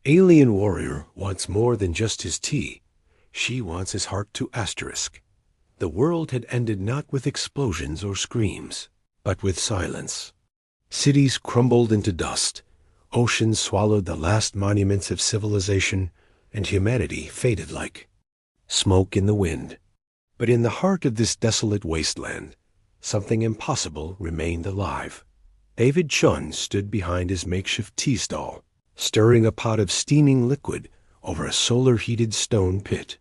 Alien warrior wants more than just his tea. She wants his heart to asterisk. The world had ended not with explosions or screams, but with silence. Cities crumbled into dust. Oceans swallowed the last monuments of civilization, and humanity faded like smoke in the wind. But in the heart of this desolate wasteland, something impossible remained alive. David Chun stood behind his makeshift tea stall, stirring a pot of steaming liquid over a solar-heated stone pit.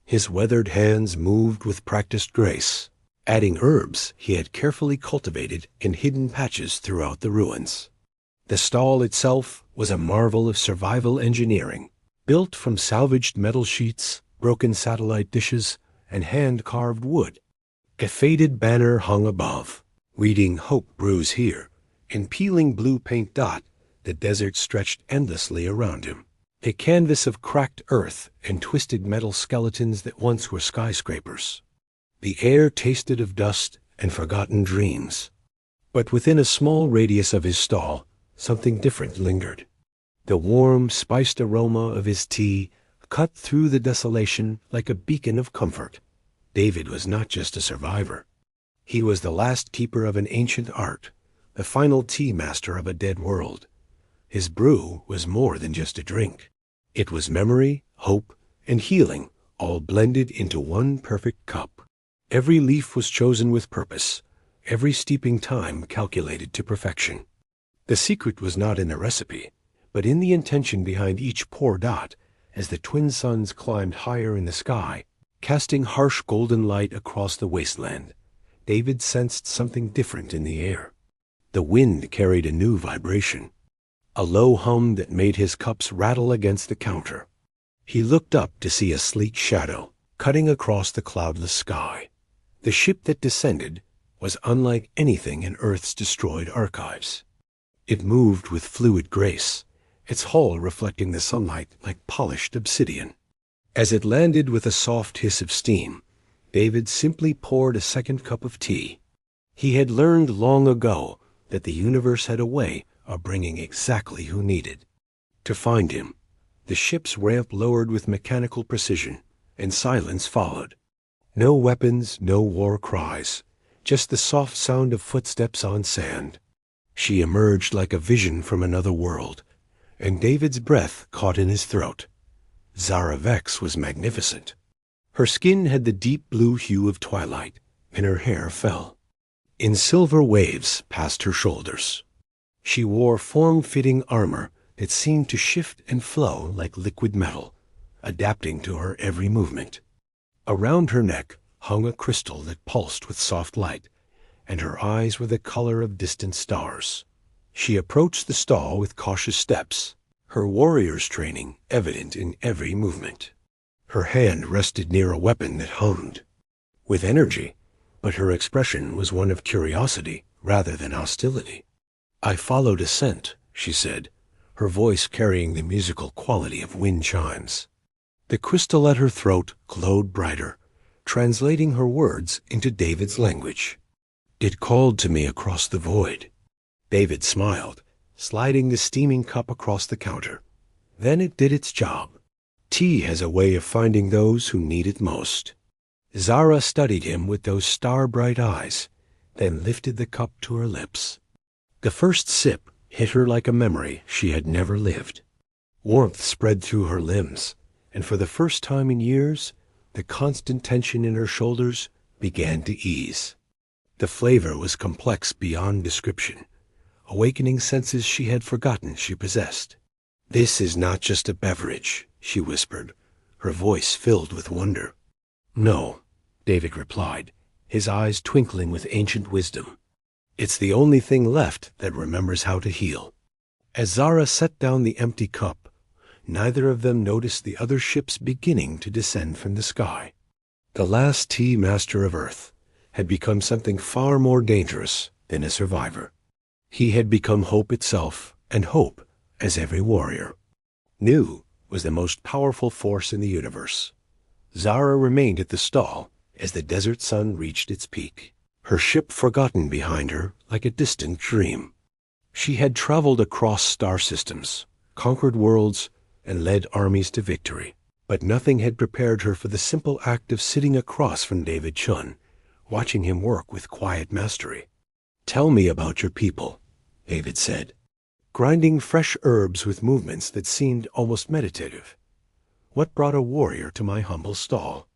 His weathered hands moved with practiced grace, adding herbs he had carefully cultivated in hidden patches throughout the ruins. The stall itself was a marvel of survival engineering, built from salvaged metal sheets, broken satellite dishes, and hand-carved wood. A faded banner hung above, reading "Hope Brews Here." In peeling blue paint dot, the desert stretched endlessly around him, a canvas of cracked earth and twisted metal skeletons that once were skyscrapers. The air tasted of dust and forgotten dreams. But within a small radius of his stall, something different lingered. The warm, spiced aroma of his tea cut through the desolation like a beacon of comfort. David was not just a survivor. He was the last keeper of an ancient art, the final tea master of a dead world. His brew was more than just a drink. It was memory, hope, and healing, all blended into one perfect cup. Every leaf was chosen with purpose, every steeping time calculated to perfection. The secret was not in the recipe, but in the intention behind each pour dot as the twin suns climbed higher in the sky, casting harsh golden light across the wasteland. David sensed something different in the air. The wind carried a new vibration, a low hum that made his cups rattle against the counter. He looked up to see a sleek shadow cutting across the cloudless sky. The ship that descended was unlike anything in Earth's destroyed archives. It moved with fluid grace, its hull reflecting the sunlight like polished obsidian. As it landed with a soft hiss of steam, David simply poured a second cup of tea. He had learned long ago that the universe had a way of bringing exactly who needed. To find him, the ship's ramp lowered with mechanical precision, and silence followed. No weapons, no war cries, just the soft sound of footsteps on sand. She emerged like a vision from another world, and David's breath caught in his throat. Zara Vex was magnificent. Her skin had the deep blue hue of twilight, and her hair fell in silver waves past her shoulders. She wore form-fitting armor that seemed to shift and flow like liquid metal, adapting to her every movement. Around her neck hung a crystal that pulsed with soft light, and her eyes were the color of distant stars. She approached the stall with cautious steps, her warrior's training evident in every movement. Her hand rested near a weapon that hummed with energy, but her expression was one of curiosity rather than hostility. "I followed a scent," she said, her voice carrying the musical quality of wind chimes. The crystal at her throat glowed brighter, translating her words into David's language. "It called to me across the void." David smiled, sliding the steaming cup across the counter. Then it did its job. Tea has a way of finding those who need it most. Zara studied him with those star-bright eyes, then lifted the cup to her lips. The first sip hit her like a memory she had never lived. Warmth spread through her limbs, and for the first time in years, the constant tension in her shoulders began to ease. The flavor was complex beyond description, awakening senses she had forgotten she possessed. "This is not just a beverage," she whispered, her voice filled with wonder. "No," David replied, his eyes twinkling with ancient wisdom. "It's the only thing left that remembers how to heal." As Zara set down the empty cup, neither of them noticed the other ships beginning to descend from the sky. The last tea master of Earth had become something far more dangerous than a survivor. He had become hope itself, and hope, as every warrior knew, was the most powerful force in the universe. Zara remained at the stall as the desert sun reached its peak, her ship forgotten behind her like a distant dream. She had traveled across star systems, conquered worlds, and led armies to victory. But nothing had prepared her for the simple act of sitting across from David Chun, watching him work with quiet mastery. "Tell me about your people," David said, grinding fresh herbs with movements that seemed almost meditative. "What brought a warrior to my humble stall?"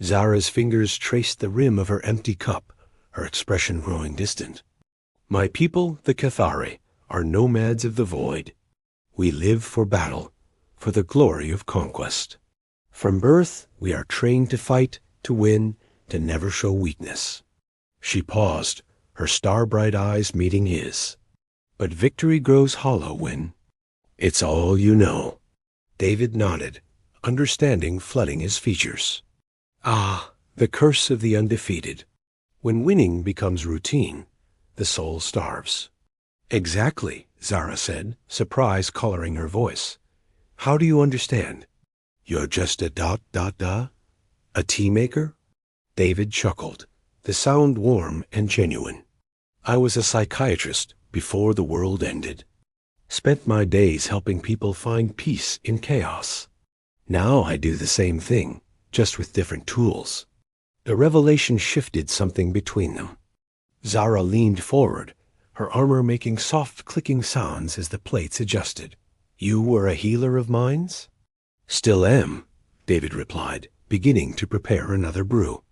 Zara's fingers traced the rim of her empty cup, her expression growing distant. "My people, the Cathari, are nomads of the void. We live for battle, for the glory of conquest. From birth, we are trained to fight, to win, to never show weakness." She paused, her star-bright eyes meeting his. "But victory grows hollow when—" "It's all you know." David nodded, understanding flooding his features. "Ah, the curse of the undefeated. When winning becomes routine, the soul starves." "Exactly," Zara said, surprise coloring her voice. "How do you understand? You're just a ... a tea maker?" David chuckled, the sound warm and genuine. "I was a psychiatrist before the world ended. Spent my days helping people find peace in chaos. Now I do the same thing, just with different tools." The revelation shifted something between them. Zara leaned forward, her armor making soft clicking sounds as the plates adjusted. "You were a healer of minds?" "Still am," David replied, beginning to prepare another brew.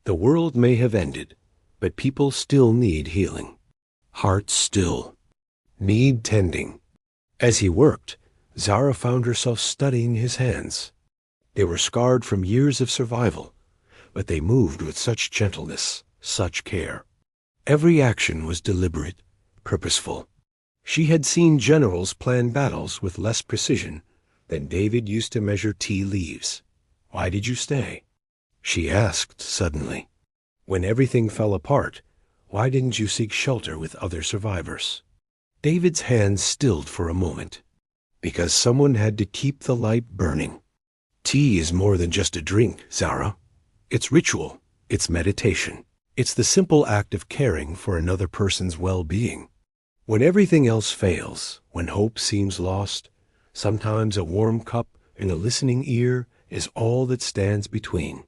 "The world may have ended, but people still need healing. Hearts still need tending." As he worked, Zara found herself studying his hands. They were scarred from years of survival, but they moved with such gentleness, such care. Every action was deliberate, purposeful. She had seen generals plan battles with less precision than David used to measure tea leaves. "Why did you stay?" she asked suddenly. "When everything fell apart, why didn't you seek shelter with other survivors?" David's hands stilled for a moment. "Because someone had to keep the light burning. Tea is more than just a drink, Zara. It's ritual, it's meditation. It's the simple act of caring for another person's well-being. When everything else fails, when hope seems lost, sometimes a warm cup and a listening ear is all that stands between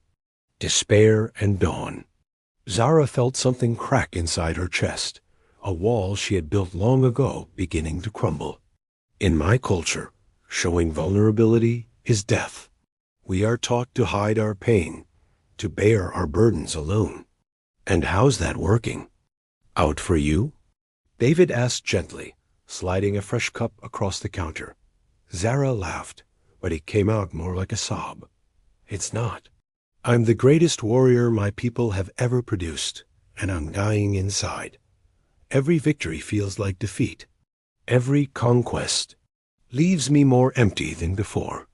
despair and dawn." Zara felt something crack inside her chest, a wall she had built long ago beginning to crumble. "In my culture, showing vulnerability is death. We are taught to hide our pain, to bear our burdens alone. And how's that working? Out for you?" David asked gently, sliding a fresh cup across the counter. Zara laughed, but it came out more like a sob. "It's not. I'm the greatest warrior my people have ever produced, and I'm dying inside. Every victory feels like defeat. Every conquest leaves me more empty than before."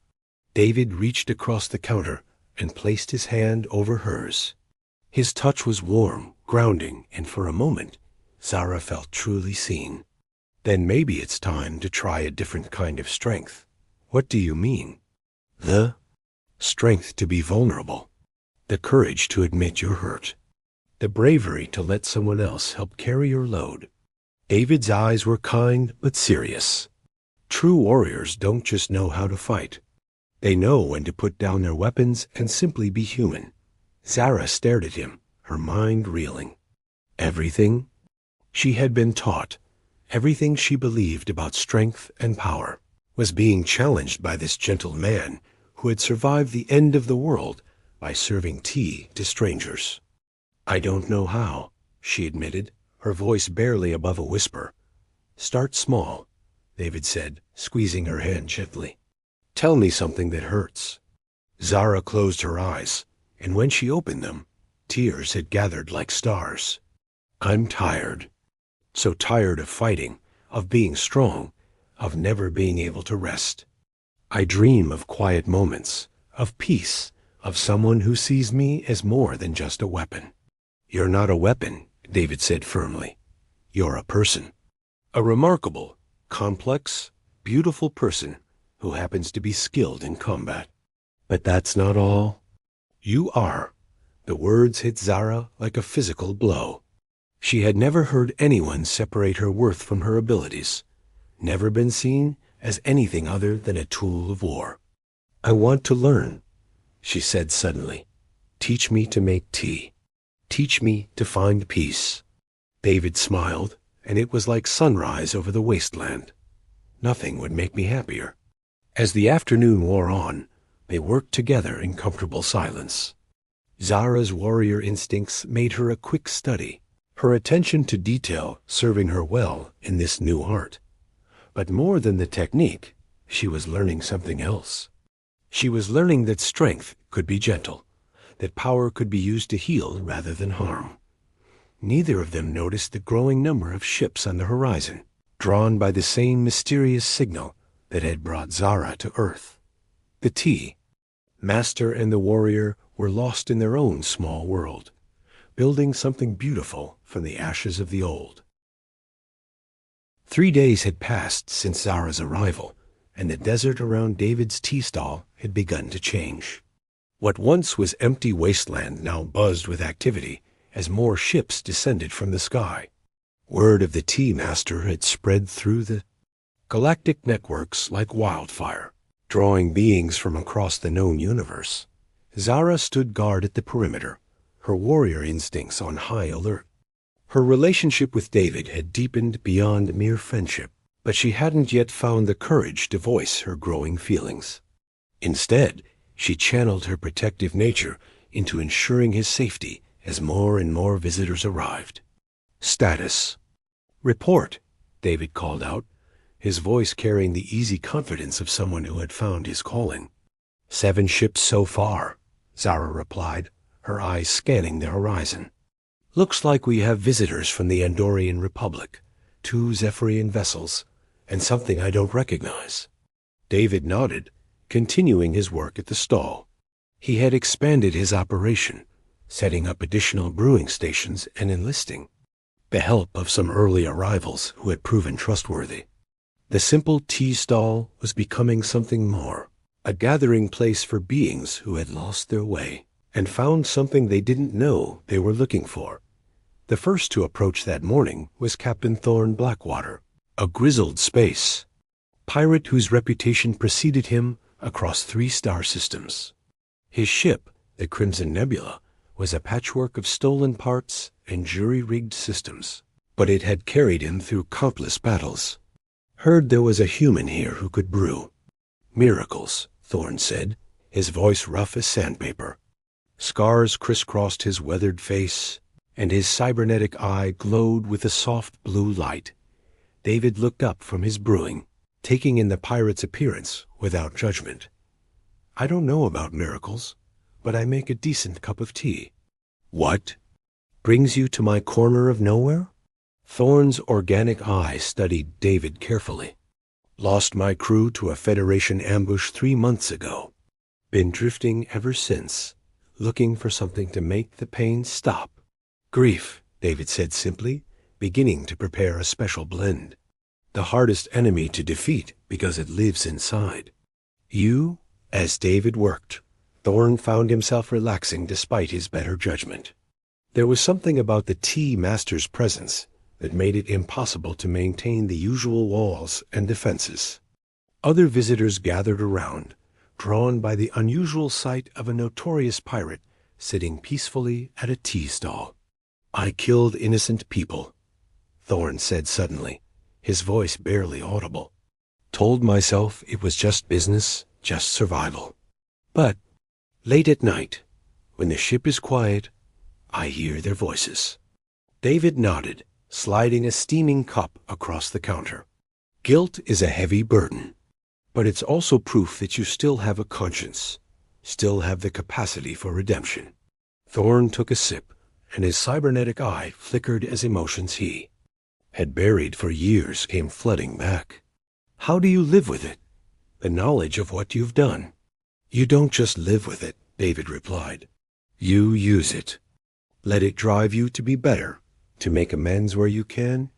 David reached across the counter and placed his hand over hers. His touch was warm, grounding, and for a moment, Zara felt truly seen. "Then maybe it's time to try a different kind of strength." "What do you mean?" "The strength to be vulnerable. The courage to admit you're hurt. The bravery to let someone else help carry your load." David's eyes were kind but serious. True warriors don't just know how to fight. They know when to put down their weapons and simply be human. Zara stared at him, her mind reeling. Everything she had been taught, everything she believed about strength and power, was being challenged by this gentle man who had survived the end of the world by serving tea to strangers. "I don't know how," she admitted, her voice barely above a whisper. "Start small," David said, squeezing her hand gently. "Tell me something that hurts." Zara closed her eyes, and when she opened them, tears had gathered like stars. "I'm tired. So tired of fighting, of being strong, of never being able to rest. I dream of quiet moments, of peace, of someone who sees me as more than just a weapon." "You're not a weapon," David said firmly. "You're a person. A remarkable, complex, beautiful person who happens to be skilled in combat. But that's not all. You are." The words hit Zara like a physical blow. She had never heard anyone separate her worth from her abilities, never been seen as anything other than a tool of war. "I want to learn," she said suddenly. "Teach me to make tea. Teach me to find peace." David smiled, and it was like sunrise over the wasteland. Nothing would make me happier. As the afternoon wore on, they worked together in comfortable silence. Zara's warrior instincts made her a quick study, her attention to detail serving her well in this new art. But more than the technique, she was learning something else. She was learning that strength could be gentle, that power could be used to heal rather than harm. Neither of them noticed the growing number of ships on the horizon, drawn by the same mysterious signal that had brought Zara to Earth. The tea. Master and the warrior were lost in their own small world, building something beautiful from the ashes of the old. 3 days had passed since Zara's arrival, and the desert around David's tea stall had begun to change. What once was empty wasteland now buzzed with activity as more ships descended from the sky. Word of the tea master had spread through the galactic networks like wildfire, drawing beings from across the known universe. Zara stood guard at the perimeter, her warrior instincts on high alert. Her relationship with David had deepened beyond mere friendship, but she hadn't yet found the courage to voice her growing feelings. Instead, she channeled her protective nature into ensuring his safety as more and more visitors arrived. "Status." "Report," David called out, his voice carrying the easy confidence of someone who had found his calling. "7 ships so far," Zara replied, her eyes scanning the horizon. "Looks like we have visitors from the Andorian Republic, 2 Zephyrian vessels, and something I don't recognize." David nodded, continuing his work at the stall. He had expanded his operation, setting up additional brewing stations and enlisting the help of some early arrivals who had proven trustworthy. The simple tea stall was becoming something more, a gathering place for beings who had lost their way and found something they didn't know they were looking for. The first to approach that morning was Captain Thorne Blackwater, a grizzled space pirate whose reputation preceded him across 3 star systems. His ship, the Crimson Nebula, was a patchwork of stolen parts and jury-rigged systems, but it had carried him through countless battles. "Heard there was a human here who could brew." "Miracles," Thorne said, his voice rough as sandpaper. Scars crisscrossed his weathered face, and his cybernetic eye glowed with a soft blue light. David looked up from his brewing, taking in the pirate's appearance without judgment. "I don't know about miracles, but I make a decent cup of tea." "What brings you to my corner of nowhere?" Thorne's organic eye studied David carefully. "Lost my crew to a Federation ambush 3 months ago. Been drifting ever since, looking for something to make the pain stop." "Grief," David said simply, beginning to prepare a special blend. "The hardest enemy to defeat because it lives inside." "You?" As David worked, Thorne found himself relaxing despite his better judgment. There was something about the tea master's presence that made it impossible to maintain the usual walls and defenses. Other visitors gathered around, drawn by the unusual sight of a notorious pirate sitting peacefully at a tea stall. "I killed innocent people," Thorne said suddenly, his voice barely audible. "Told myself it was just business, just survival. But late at night, when the ship is quiet, I hear their voices." David nodded, sliding a steaming cup across the counter. "Guilt is a heavy burden, but it's also proof that you still have a conscience, still have the capacity for redemption." Thorne took a sip, and his cybernetic eye flickered as emotions he had buried for years came flooding back. "How do you live with it? The knowledge of what you've done?" "You don't just live with it," David replied. "You use it. Let it drive you to be better, to make amends where you can,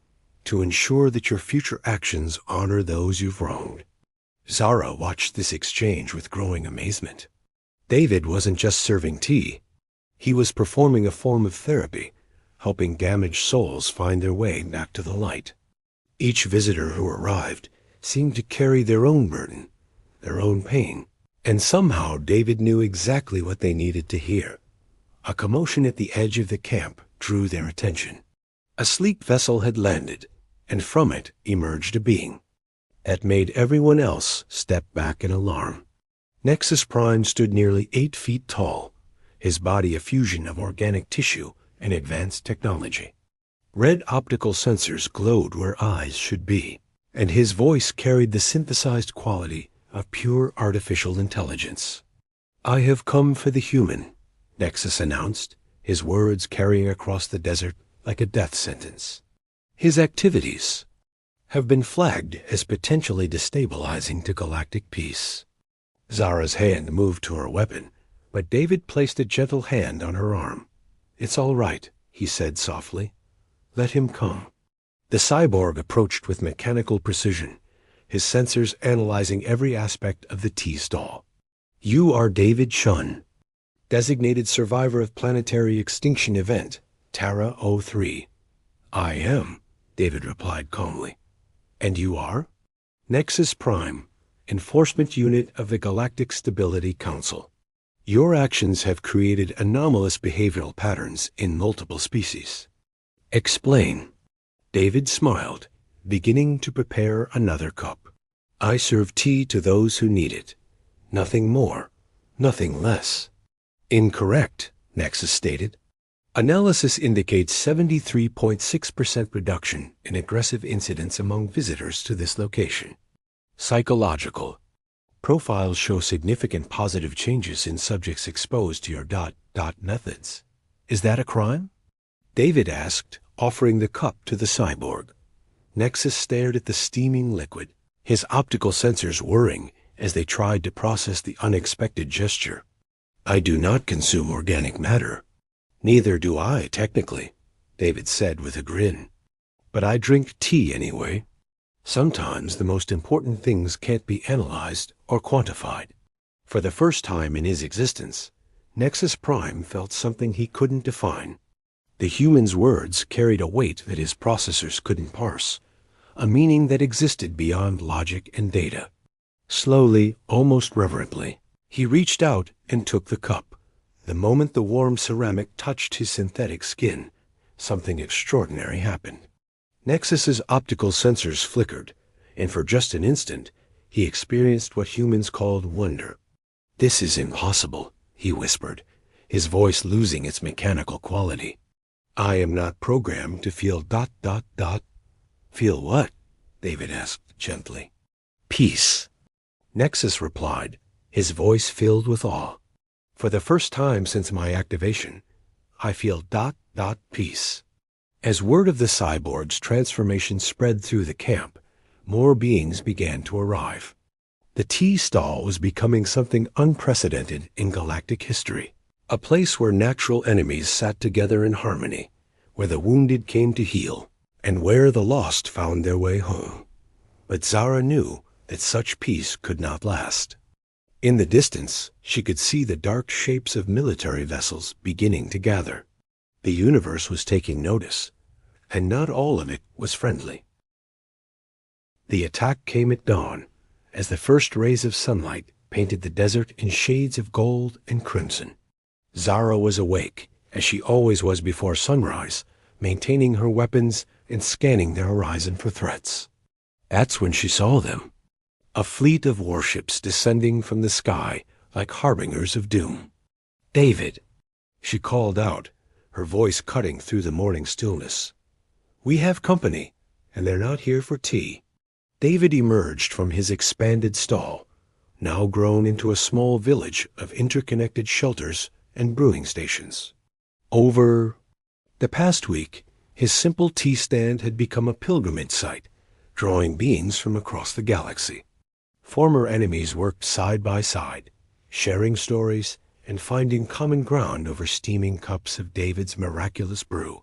to ensure that your future actions honor those you've wronged." Zara watched this exchange with growing amazement. David wasn't just serving tea. He was performing a form of therapy, helping damaged souls find their way back to the light. Each visitor who arrived seemed to carry their own burden, their own pain. And somehow David knew exactly what they needed to hear. A commotion at the edge of the camp drew their attention. A sleek vessel had landed, and from it emerged a being that made everyone else step back in alarm. Nexus Prime stood nearly 8 feet tall, his body a fusion of organic tissue and advanced technology. Red optical sensors glowed where eyes should be, and his voice carried the synthesized quality of pure artificial intelligence. "I have come for the human," Nexus announced, his words carrying across the desert like a death sentence. "His activities have been flagged as potentially destabilizing to galactic peace." Zara's hand moved to her weapon, but David placed a gentle hand on her arm. "It's all right," he said softly. "Let him come." The cyborg approached with mechanical precision, his sensors analyzing every aspect of the T-stall. "You are David Shun, designated survivor of planetary extinction event, Terra 03. "I am," David replied calmly. "And you are?" "Nexus Prime, Enforcement Unit of the Galactic Stability Council. Your actions have created anomalous behavioral patterns in multiple species." "Explain." David smiled, beginning to prepare another cup. "I serve tea to those who need it. Nothing more, nothing less." "Incorrect," Nexus stated. "Analysis indicates 73.6% reduction in aggressive incidents among visitors to this location. Psychological. Profiles show significant positive changes in subjects exposed to your methods. Is that a crime?" David asked, offering the cup to the cyborg. Nexus stared at the steaming liquid, his optical sensors whirring as they tried to process the unexpected gesture. "I do not consume organic matter." "Neither do I, technically," David said with a grin. "But I drink tea anyway." Sometimes the most important things can't be analyzed or quantified. For the first time in his existence, Nexus Prime felt something he couldn't define. The human's words carried a weight that his processors couldn't parse, a meaning that existed beyond logic and data. Slowly, almost reverently, he reached out and took the cup. The moment the warm ceramic touched his synthetic skin, something extraordinary happened. Nexus's optical sensors flickered, and for just an instant, he experienced what humans called wonder. "This is impossible," he whispered, his voice losing its mechanical quality. "I am not programmed to feel ... "Feel what?" David asked gently. "Peace," Nexus replied, his voice filled with awe. "For the first time since my activation, I feel ... peace." As word of the cyborg's transformation spread through the camp, more beings began to arrive. The T-stall was becoming something unprecedented in galactic history, a place where natural enemies sat together in harmony, where the wounded came to heal, and where the lost found their way home. But Zara knew that such peace could not last. In the distance, she could see the dark shapes of military vessels beginning to gather. The universe was taking notice, and not all of it was friendly. The attack came at dawn, as the first rays of sunlight painted the desert in shades of gold and crimson. Zara was awake, as she always was before sunrise, maintaining her weapons and scanning the horizon for threats. That's when she saw them. A fleet of warships descending from the sky like harbingers of doom. "David," she called out, her voice cutting through the morning stillness. "We have company, and they're not here for tea." David emerged from his expanded stall, now grown into a small village of interconnected shelters and brewing stations. Over the past week, his simple tea stand had become a pilgrimage site, drawing beings from across the galaxy. Former enemies worked side by side, sharing stories and finding common ground over steaming cups of David's miraculous brew.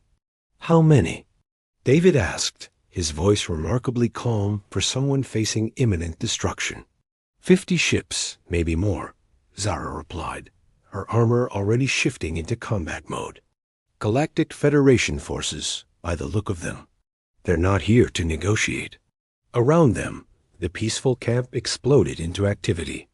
"How many?" David asked, his voice remarkably calm for someone facing imminent destruction. 50 ships, maybe more," Zara replied, her armor already shifting into combat mode. "Galactic Federation forces, by the look of them. They're not here to negotiate." Around them, The peaceful camp exploded into activity.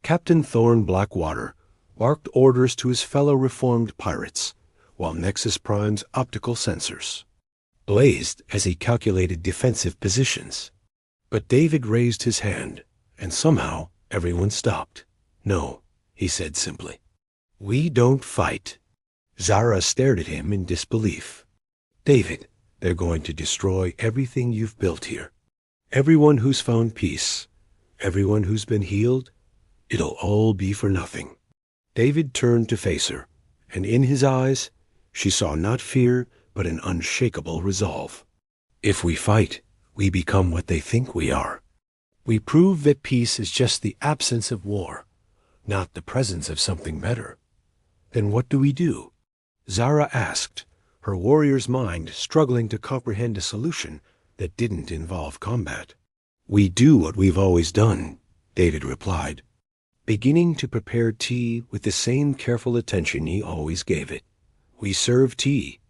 Captain Thorne Blackwater barked orders to his fellow reformed pirates, while Nexus Prime's optical sensors blazed as he calculated defensive positions. But David raised his hand, and somehow everyone stopped. "No," he said simply. "We don't fight." Zara stared at him in disbelief. "David, they're going to destroy everything you've built here. Everyone who's found peace, everyone who's been healed, it'll all be for nothing." David turned to face her, and in his eyes she saw not fear but an unshakable resolve. "If we fight, we become what they think we are. We prove that peace is just the absence of war, not the presence of something better. Then what do we do?" Zara asked, her warrior's mind struggling to comprehend a solution that didn't involve combat. "We do what we've always done," David replied, beginning to prepare tea with the same careful attention he always gave it. "We serve tea.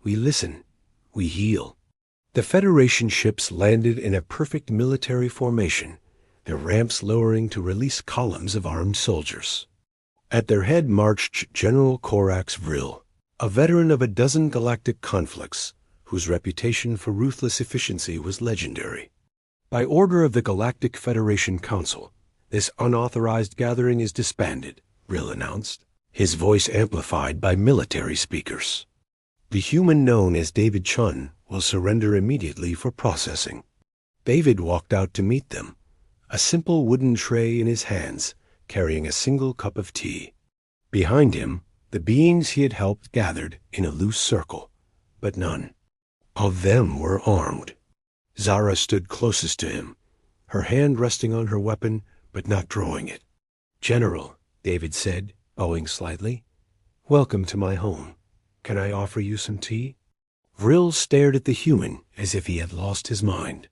We listen. We heal." The Federation ships landed in a perfect military formation, their ramps lowering to release columns of armed soldiers. At their head marched General Corax Vril, a veteran of a dozen galactic conflicts, whose reputation for ruthless efficiency was legendary. "By order of the Galactic Federation Council, this unauthorized gathering is disbanded," Vril announced, his voice amplified by military speakers. "The human known as David Chun will surrender immediately for processing." David walked out to meet them, a simple wooden tray in his hands, carrying a single cup of tea. Behind him, the beings he had helped gathered in a loose circle, but none of them were armed. Zara stood closest to him, her hand resting on her weapon, but not drawing it. "General," David said, bowing slightly, "welcome to my home. Can I offer you some tea?" Vril stared at the human as if he had lost his mind.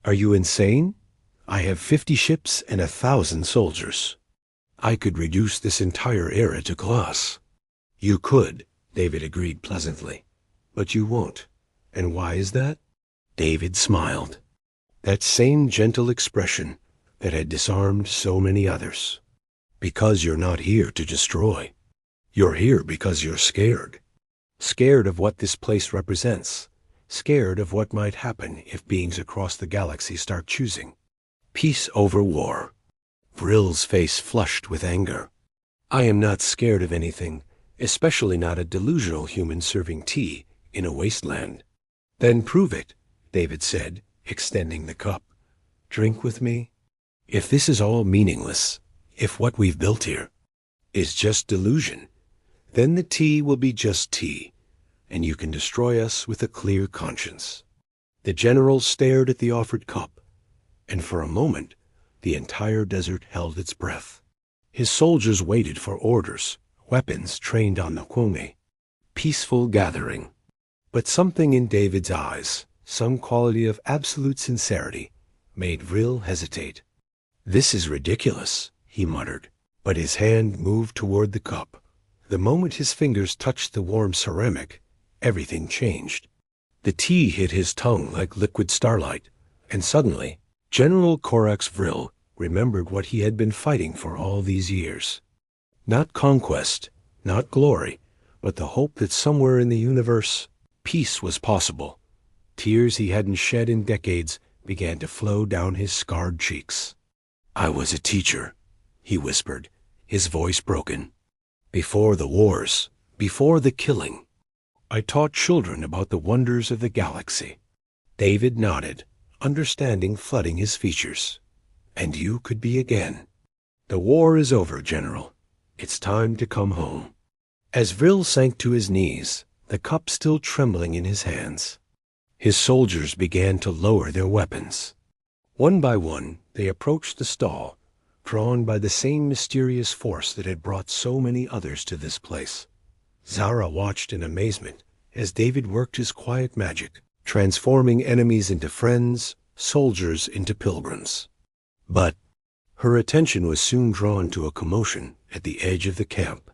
"Are you insane? I have 50 ships and 1,000 soldiers. I could reduce this entire era to glass." "You could," David agreed pleasantly, "but you won't. And why is that?" David smiled. That same gentle expression that had disarmed so many others. "Because you're not here to destroy. You're here because you're scared. Scared of what this place represents. Scared of what might happen if beings across the galaxy start choosing peace over war." Vril's face flushed with anger. "I am not scared of anything, especially not a delusional human serving tea in a wasteland." "Then prove it," David said, extending the cup. "Drink with me. If this is all meaningless, if what we've built here is just delusion, then the tea will be just tea, and you can destroy us with a clear conscience." The general stared at the offered cup, and for a moment the entire desert held its breath. His soldiers waited for orders, weapons trained on the Kwome. Peaceful gathering. But something in David's eyes, some quality of absolute sincerity, made Vril hesitate. "This is ridiculous," he muttered, but his hand moved toward the cup. The moment his fingers touched the warm ceramic, everything changed. The tea hit his tongue like liquid starlight, and suddenly General Corax Vril remembered what he had been fighting for all these years. Not conquest, not glory, but the hope that somewhere in the universe, peace was possible. Tears he hadn't shed in decades began to flow down his scarred cheeks. "I was a teacher," he whispered, his voice broken. "Before the wars, before the killing, I taught children about the wonders of the galaxy." David nodded, understanding flooding his features. "And you could be again. The war is over, General. It's time to come home." As Vril sank to his knees, the cup still trembling in his hands, his soldiers began to lower their weapons. One by one, they approached the stall, drawn by the same mysterious force that had brought so many others to this place. Zara watched in amazement as David worked his quiet magic, transforming enemies into friends, soldiers into pilgrims. But her attention was soon drawn to a commotion at the edge of the camp.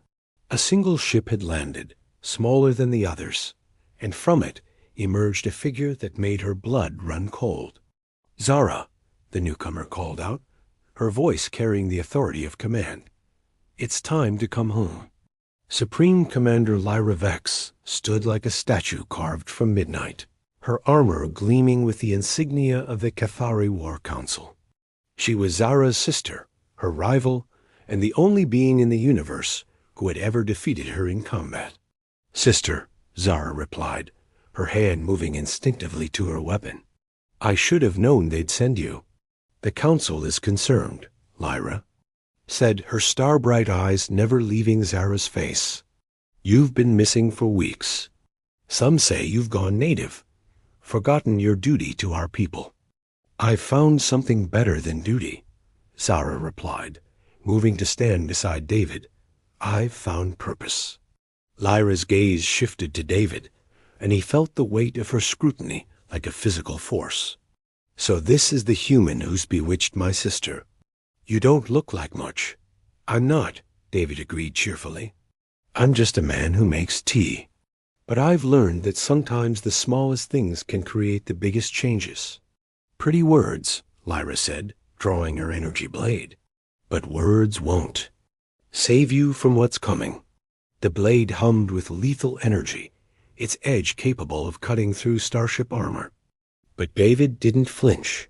A single ship had landed, smaller than the others, and from it emerged a figure that made her blood run cold. "Zara," the newcomer called out, her voice carrying the authority of command. "It's time to come home." Supreme Commander Lyra Vex stood like a statue carved from midnight, her armor gleaming with the insignia of the Cathari War Council. She was Zara's sister, her rival, and the only being in the universe who had ever defeated her in combat. "Sister," Zara replied, her hand moving instinctively to her weapon. "I should have known they'd send you." "The Council is concerned," Lyra said, her star-bright eyes never leaving Zara's face. "You've been missing for weeks. Some say you've gone native, forgotten your duty to our people." "I've found something better than duty," Zara replied, moving to stand beside David. "I've found purpose." Lyra's gaze shifted to David, and he felt the weight of her scrutiny like a physical force. "So this is the human who's bewitched my sister. You don't look like much." "I'm not," David agreed cheerfully. "I'm just a man who makes tea. But I've learned that sometimes the smallest things can create the biggest changes." "Pretty words," Lyra said, drawing her energy blade. "But words won't save you from what's coming." The blade hummed with lethal energy, its edge capable of cutting through starship armor. But David didn't flinch.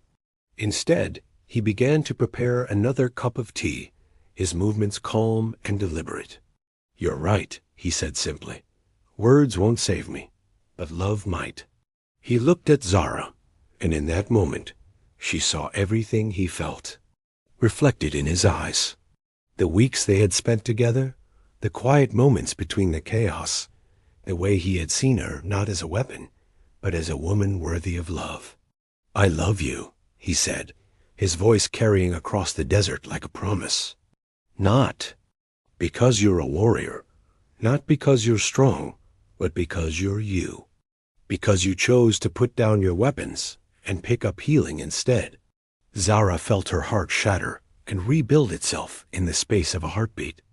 Instead, he began to prepare another cup of tea, his movements calm and deliberate. "You're right," he said simply. "Words won't save me, but love might." He looked at Zara, and in that moment, she saw everything he felt, reflected in his eyes. The weeks they had spent together, the quiet moments between the chaos, the way he had seen her not as a weapon, but as a woman worthy of love. "I love you," he said, his voice carrying across the desert like a promise. "Not because you're a warrior, not because you're strong, but because you're you. Because you chose to put down your weapons and pick up healing instead." Zara felt her heart shatter and rebuild itself in the space of a heartbeat.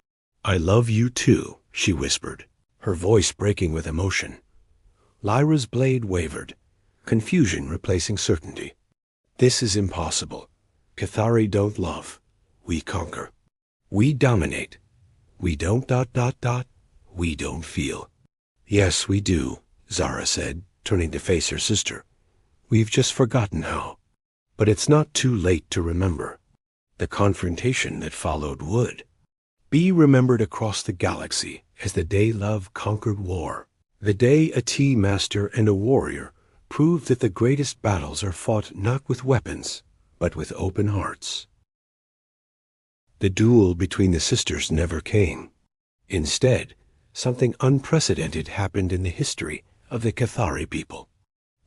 "I love you too," she whispered, her voice breaking with emotion. Lyra's blade wavered, confusion replacing certainty. "This is impossible. Cathari don't love. We conquer. We dominate. We don't ... We don't feel." "Yes, we do," Zara said, turning to face her sister. "We've just forgotten how. But it's not too late to remember. The confrontation that followed would be remembered across the galaxy as the day love conquered war. The day a tea master and a warrior proved that the greatest battles are fought not with weapons, but with open hearts." The duel between the sisters never came. Instead, something unprecedented happened in the history of the Cathari people.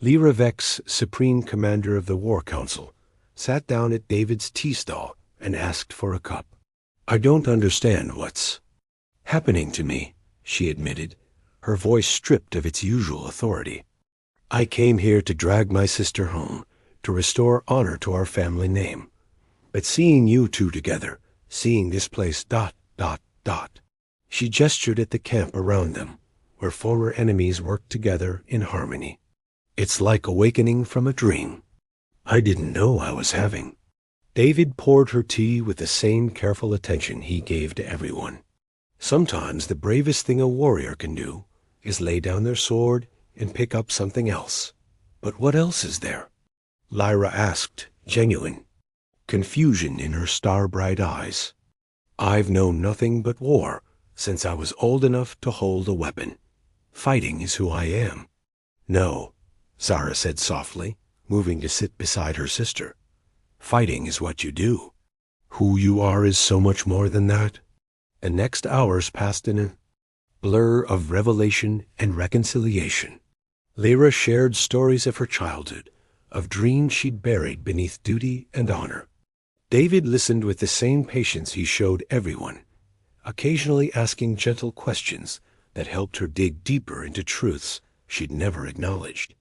Lyra Vex, Supreme Commander of the War Council, sat down at David's tea stall and asked for a cup. "I don't understand what's happening to me," she admitted, her voice stripped of its usual authority. "I came here to drag my sister home, to restore honor to our family name. But seeing you two together, seeing this place ... She gestured at the camp around them, where former enemies worked together in harmony. "It's like awakening from a dream I didn't know I was having." David poured her tea with the same careful attention he gave to everyone. Sometimes the bravest thing a warrior can do is lay down their sword and pick up something else. But what else is there? Lyra asked, genuine, confusion in her star-bright eyes. "I've known nothing but war since I was old enough to hold a weapon. Fighting is who I am." "No," Zara said softly, moving to sit beside her sister. "Fighting is what you do. Who you are is so much more than that." The next hours passed in a blur of revelation and reconciliation. Lyra shared stories of her childhood, of dreams she'd buried beneath duty and honor. David listened with the same patience he showed everyone, occasionally asking gentle questions that helped her dig deeper into truths she'd never acknowledged.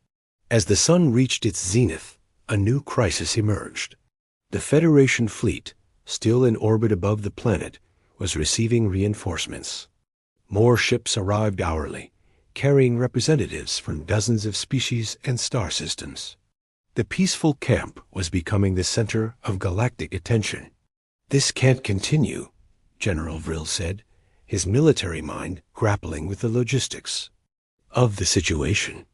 As the sun reached its zenith, a new crisis emerged. The Federation fleet, still in orbit above the planet, was receiving reinforcements. More ships arrived hourly, carrying representatives from dozens of species and star systems. The peaceful camp was becoming the center of galactic attention. "This can't continue," General Vril said, his military mind grappling with the logistics of the situation.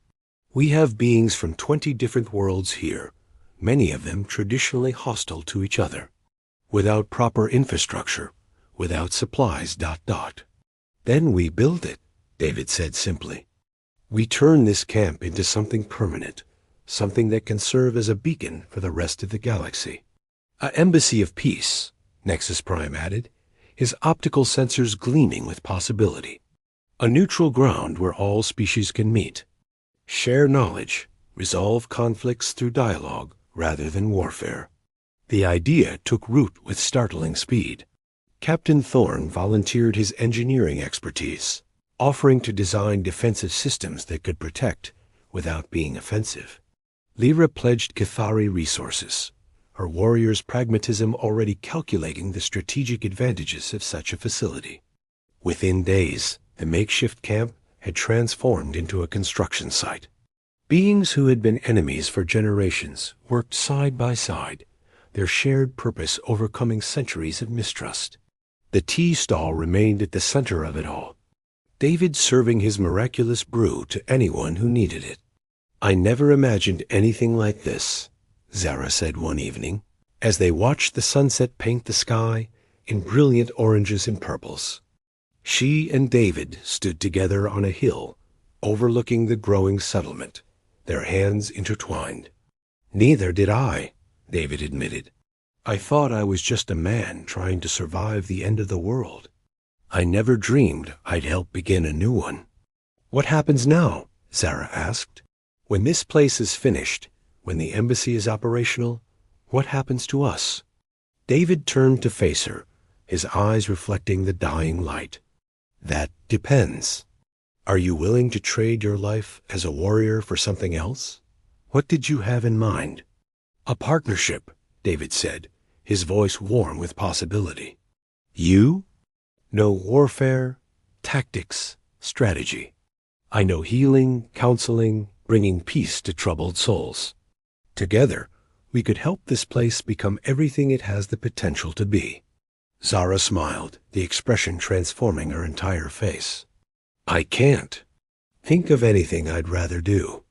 "We have beings from 20 different worlds here, many of them traditionally hostile to each other. Without proper infrastructure, without supplies, ... Then we build it," David said simply. "We turn this camp into something permanent, something that can serve as a beacon for the rest of the galaxy." "A embassy of peace," Nexus Prime added, his optical sensors gleaming with possibility. "A neutral ground where all species can meet, share knowledge, resolve conflicts through dialogue rather than warfare." The idea took root with startling speed. Captain Thorne volunteered his engineering expertise, offering to design defensive systems that could protect without being offensive. Lyra pledged Cathari resources, her warriors' pragmatism already calculating the strategic advantages of such a facility. Within days, the makeshift camp had transformed into a construction site. Beings who had been enemies for generations worked side by side, their shared purpose overcoming centuries of mistrust. The tea stall remained at the center of it all, David serving his miraculous brew to anyone who needed it. "I never imagined anything like this," Zara said one evening, as they watched the sunset paint the sky in brilliant oranges and purples. She and David stood together on a hill, overlooking the growing settlement, their hands intertwined. "Neither did I," David admitted. "I thought I was just a man trying to survive the end of the world. I never dreamed I'd help begin a new one." "What happens now?" Zara asked. "When this place is finished, when the embassy is operational, what happens to us?" David turned to face her, his eyes reflecting the dying light. "That depends. Are you willing to trade your life as a warrior for something else? What did you have in mind?" "A partnership," David said, his voice warm with possibility. "You? No warfare, tactics, strategy. I know healing, counseling, bringing peace to troubled souls. Together, we could help this place become everything it has the potential to be." Zara smiled, the expression transforming her entire face. "I can't. Think of anything I'd rather do."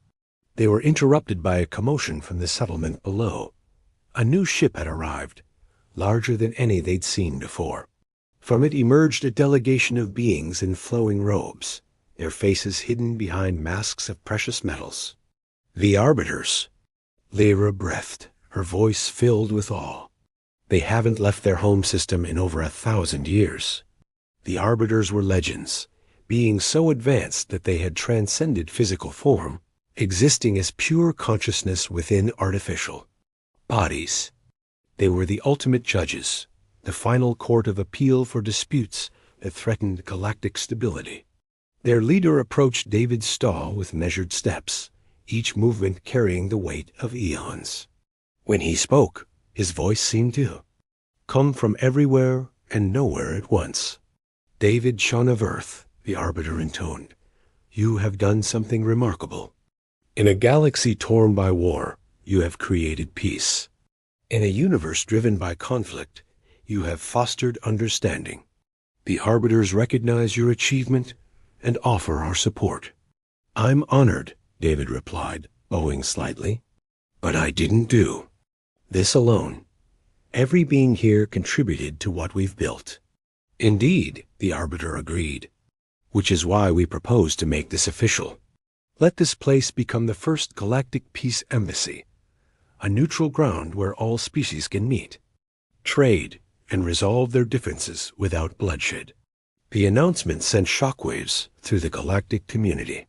They were interrupted by a commotion from the settlement below. A new ship had arrived, larger than any they'd seen before. From it emerged a delegation of beings in flowing robes, their faces hidden behind masks of precious metals. "The Arbiters," Lyra breathed, her voice filled with awe. "They haven't left their home system in over 1,000 years. The Arbiters were legends, beings so advanced that they had transcended physical form, existing as pure consciousness within artificial bodies. They were the ultimate judges, the final court of appeal for disputes that threatened galactic stability. Their leader approached David's stall with measured steps, each movement carrying the weight of eons. When he spoke, his voice seemed to come from everywhere and nowhere at once. "David, son of Earth," the Arbiter intoned, "you have done something remarkable. In a galaxy torn by war, you have created peace. In a universe driven by conflict, you have fostered understanding. The Arbiters recognize your achievement and offer our support." "I'm honored," David replied, bowing slightly. "But I didn't do this alone. Every being here contributed to what we've built." "Indeed," the Arbiter agreed, "which is why we propose to make this official. Let this place become the first galactic peace embassy, a neutral ground where all species can meet, trade, and resolve their differences without bloodshed." The announcement sent shockwaves through the galactic community.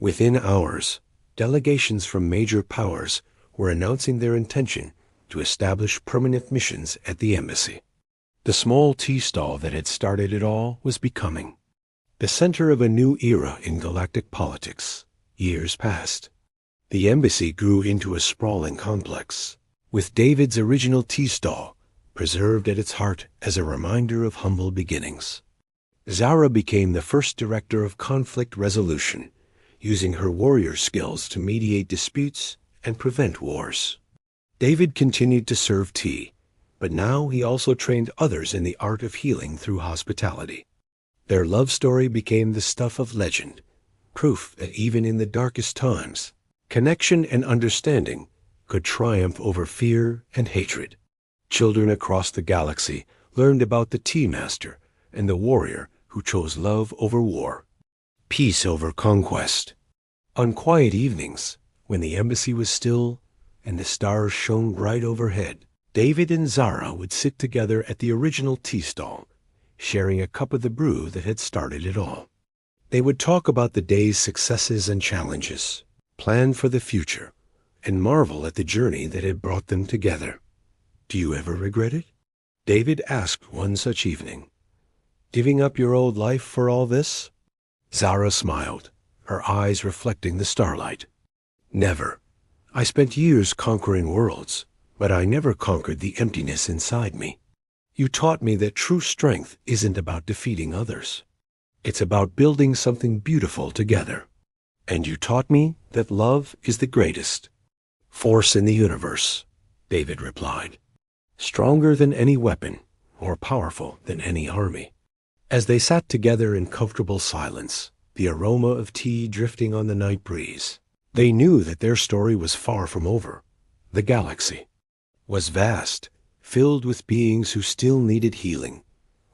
Within hours, delegations from major powers were announcing their intention to establish permanent missions at the embassy. The small tea stall that had started it all was becoming the center of a new era in galactic politics. Years passed. The embassy grew into a sprawling complex, with David's original tea stall preserved at its heart as a reminder of humble beginnings. Zara became the first director of conflict resolution, using her warrior skills to mediate disputes and prevent wars. David continued to serve tea, but now he also trained others in the art of healing through hospitality. Their love story became the stuff of legend, proof that even in the darkest times, connection and understanding could triumph over fear and hatred. Children across the galaxy learned about the Tea Master and the warrior who chose love over war, peace over conquest. On quiet evenings, when the embassy was still and the stars shone bright overhead, David and Zara would sit together at the original tea stall, sharing a cup of the brew that had started it all. They would talk about the day's successes and challenges, plan for the future, and marvel at the journey that had brought them together. "Do you ever regret it?" David asked one such evening. "Giving up your old life for all this?" Zara smiled, her eyes reflecting the starlight. "Never. I spent years conquering worlds, but I never conquered the emptiness inside me. You taught me that true strength isn't about defeating others. It's about building something beautiful together. And you taught me that love is the greatest force in the universe," David replied. "Stronger than any weapon, more powerful than any army." As they sat together in comfortable silence, the aroma of tea drifting on the night breeze, they knew that their story was far from over. The galaxy was vast, filled with beings who still needed healing,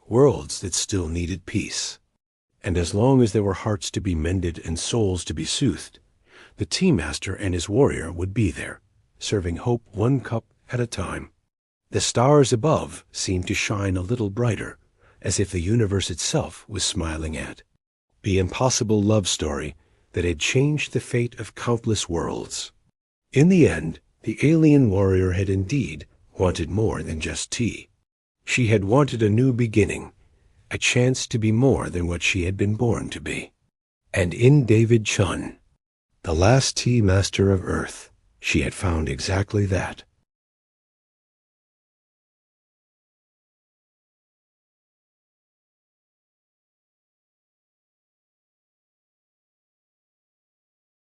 worlds that still needed peace. And as long as there were hearts to be mended and souls to be soothed, the Tea Master and his warrior would be there, serving hope one cup at a time. The stars above seemed to shine a little brighter, as if the universe itself was smiling at the impossible love story that had changed the fate of countless worlds. In the end, the alien warrior had indeed wanted more than just tea. She had wanted a new beginning, a chance to be more than what she had been born to be. And in David Chun, the last Tea Master of Earth, she had found exactly that.